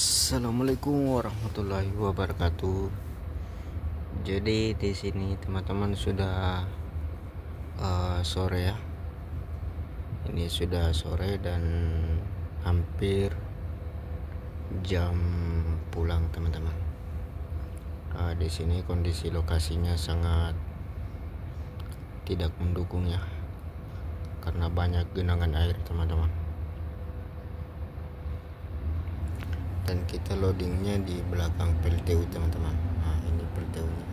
Assalamualaikum warahmatullahi wabarakatuh. Jadi di sini teman-teman sudah sore ya. Ini sudah sore dan hampir jam pulang teman-teman. Di sini kondisi lokasinya sangat tidak mendukung ya, karena banyak genangan air teman-teman. Dan kita loadingnya di belakang PLTU teman-teman. Nah, ini PLTU nya.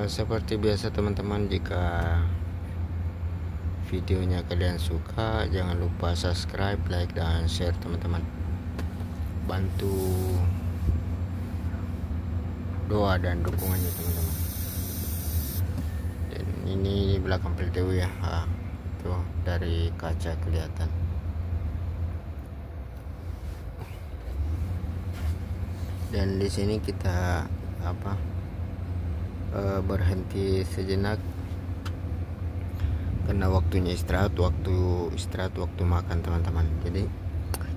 Seperti biasa teman-teman, jika videonya kalian suka, jangan lupa subscribe, like, dan share teman-teman. Bantu doa dan dukungannya teman-teman. Dan ini belakang PLTU ya. Tuh dari kaca kelihatan. Dan di sini kita berhenti sejenak karena waktunya waktu makan teman-teman. Jadi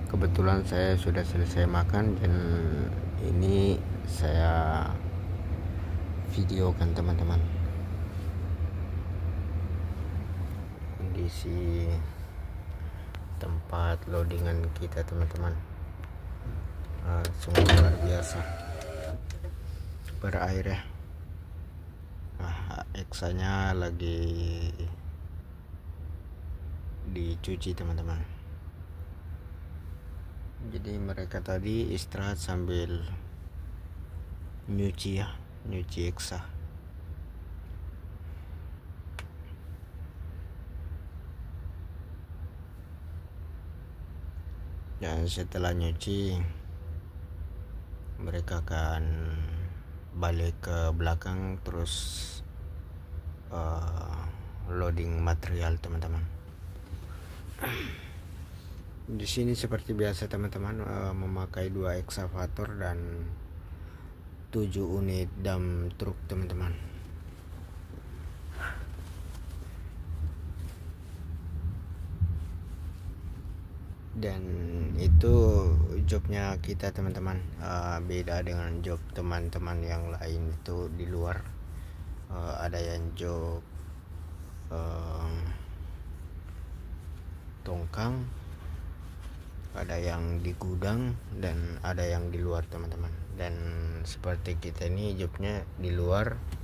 kebetulan saya sudah selesai makan dan ini saya videokan teman-teman kondisi tempat loadingan kita teman-teman. Sungguh luar biasa berair ya. Eksanya lagi dicuci teman-teman. Jadi mereka tadi istirahat sambil nyuci eksa. Dan setelah nyuci mereka akan balik ke belakang terus loading material teman-teman. Di sini seperti biasa teman-teman, memakai 2 eksavator dan 7 unit dump truk teman-teman. Dan itu jobnya kita teman-teman, beda dengan job teman-teman yang lain. Itu di luar ada yang job tongkang, ada yang di gudang, dan ada yang di luar teman-teman. Dan seperti kita ini jobnya di luar.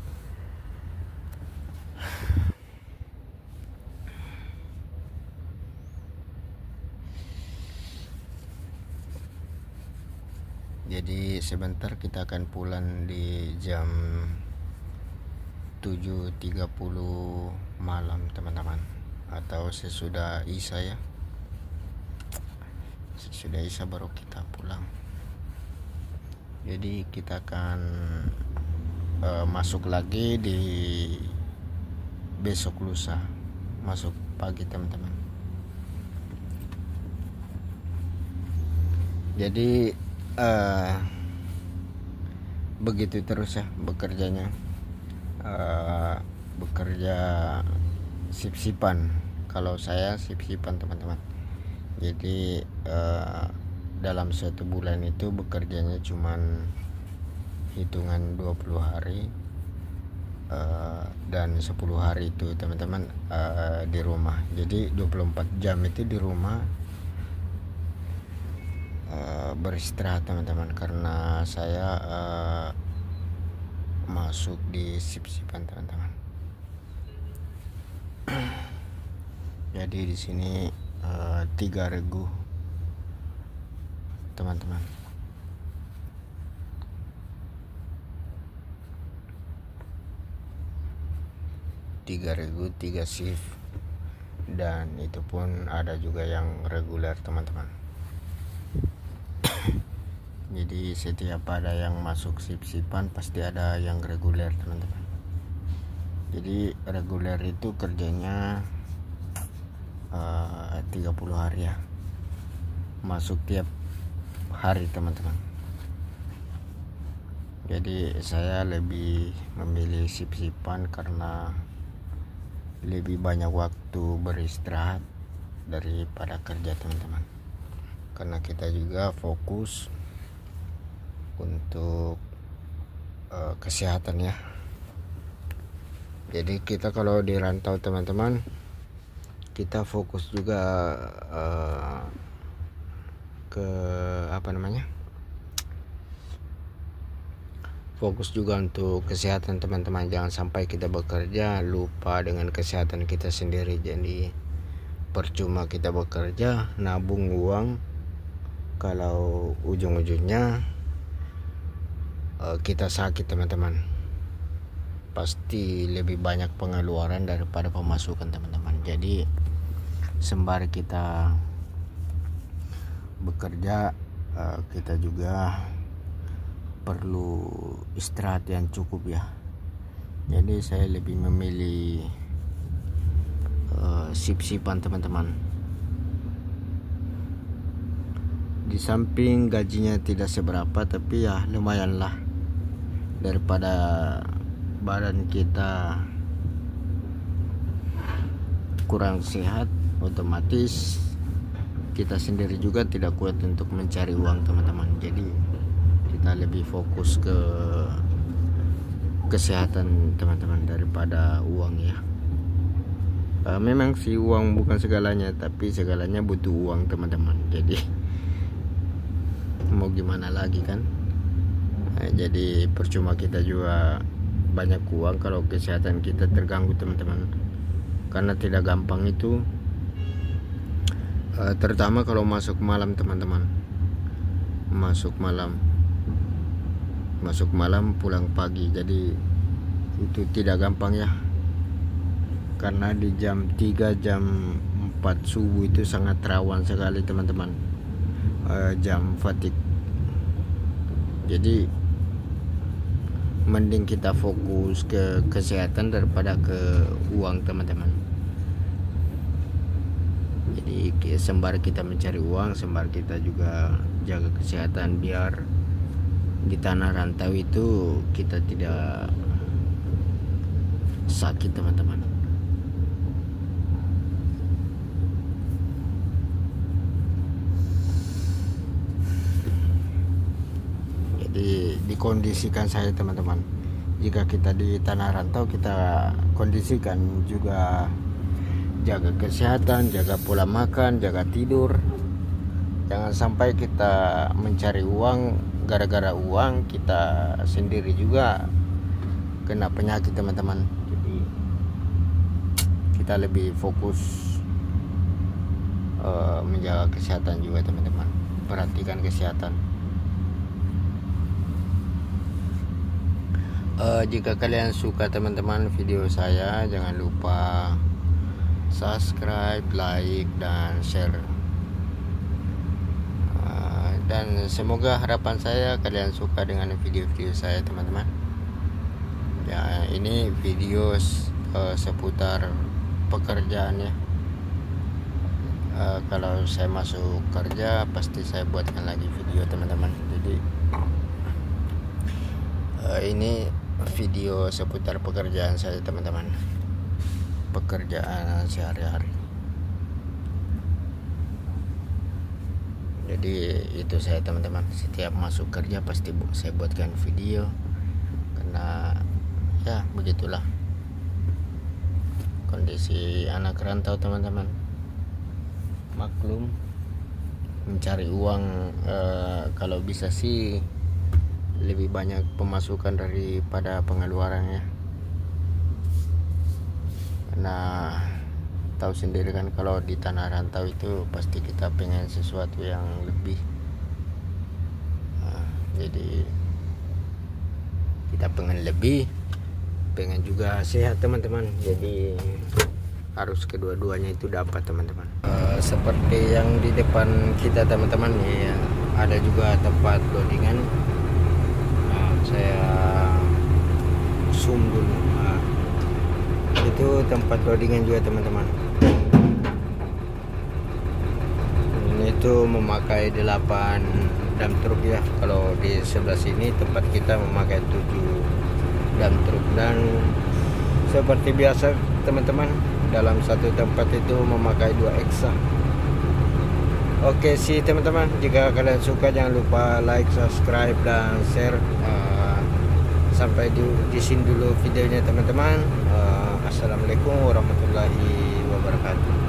Jadi sebentar kita akan pulang di jam 7.30 malam teman-teman, atau sesudah Isya ya. Sesudah Isya baru kita pulang. Jadi kita akan masuk lagi di besok lusa, masuk pagi teman-teman. Jadi begitu terus ya bekerjanya. Bekerja sip-sipan. Kalau saya sip-sipan teman-teman. Jadi dalam 1 bulan itu bekerjanya cuman hitungan 20 hari, dan 10 hari itu teman-teman di rumah. Jadi 24 jam itu di rumah beristirahat teman-teman, karena saya masuk di sip-sipan teman-teman. Jadi di sini 3 regu teman-teman. Tiga regu, 3 shift, dan itu pun ada juga yang reguler teman-teman. Jadi setiap ada yang masuk sip-sipan pasti ada yang reguler teman-teman. Jadi reguler itu kerjanya 30 hari ya, masuk tiap hari teman-teman. Jadi saya lebih memilih sip-sipan karena lebih banyak waktu beristirahat daripada kerja teman-teman, karena kita juga fokus untuk kesehatan ya. Jadi kita kalau di rantau teman-teman, kita fokus juga ke fokus juga untuk kesehatan teman-teman. Jangan sampai kita bekerja lupa dengan kesehatan kita sendiri. Jadi percuma kita bekerja nabung uang kalau ujung-ujungnya kita sakit teman-teman. Pasti lebih banyak pengeluaran daripada pemasukan teman-teman. Jadi sembari kita bekerja, kita juga perlu istirahat yang cukup ya. Jadi saya lebih memilih sip-sipan teman-teman. Di samping gajinya tidak seberapa, tapi ya lumayan lah daripada badan kita kurang sehat. Otomatis kita sendiri juga tidak kuat untuk mencari uang teman-teman. Jadi kita lebih fokus ke kesehatan teman-teman daripada uang ya. Memang sih uang bukan segalanya, tapi segalanya butuh uang teman-teman. Jadi mau gimana lagi kan. Jadi percuma kita juga banyak uang kalau kesehatan kita terganggu teman-teman. Karena tidak gampang itu, terutama kalau masuk malam teman-teman. Masuk malam pulang pagi, jadi itu tidak gampang ya. Karena di jam 3 jam 4 subuh itu sangat rawan sekali teman-teman, jam fatigue. Jadi mending kita fokus ke kesehatan daripada ke uang teman-teman. Jadi sembari kita mencari uang, sembari kita juga jaga kesehatan, biar di tanah rantau itu kita tidak sakit teman-teman. Jadi dikondisikan saya teman-teman. Jika kita di tanah rantau, kita kondisikan juga jaga kesehatan, jaga pola makan, jaga tidur. Jangan sampai kita mencari uang, gara-gara uang kita sendiri juga kena penyakit teman-teman. Jadi kita lebih fokus menjaga kesehatan juga teman-teman. Perhatikan kesehatan. Jika kalian suka teman-teman video saya, jangan lupa subscribe, like, dan share. Dan semoga harapan saya kalian suka dengan video-video saya teman-teman. Ya, ini video seputar pekerjaan ya. Kalau saya masuk kerja pasti saya buatkan lagi video teman-teman. Jadi ini video seputar pekerjaan saya teman-teman, pekerjaan sehari-hari. Jadi itu saya teman-teman, setiap masuk kerja pasti saya buatkan video, karena ya begitulah kondisi anak rantau teman-teman. Maklum, mencari uang kalau bisa sih lebih banyak pemasukan daripada pengeluarannya. Nah, tahu sendiri kan kalau di tanah rantau itu pasti kita pengen sesuatu yang lebih. Jadi kita pengen lebih, pengen juga sehat teman-teman. Jadi harus kedua-duanya itu dapat teman-teman. Seperti yang di depan kita teman-teman ya, ada juga tempat loadingan. Saya zoom dulu. Itu tempat loadingan juga teman-teman. Ini tuh memakai 8 dump truk ya. Kalau di sebelah sini tempat kita memakai 7 dump truk. Dan seperti biasa teman-teman, dalam satu tempat itu memakai 2 eksa. Oke sih teman-teman, jika kalian suka jangan lupa like, subscribe, dan share. Sampai di sini dulu videonya teman-teman. Assalamualaikum warahmatullahi wabarakatuh.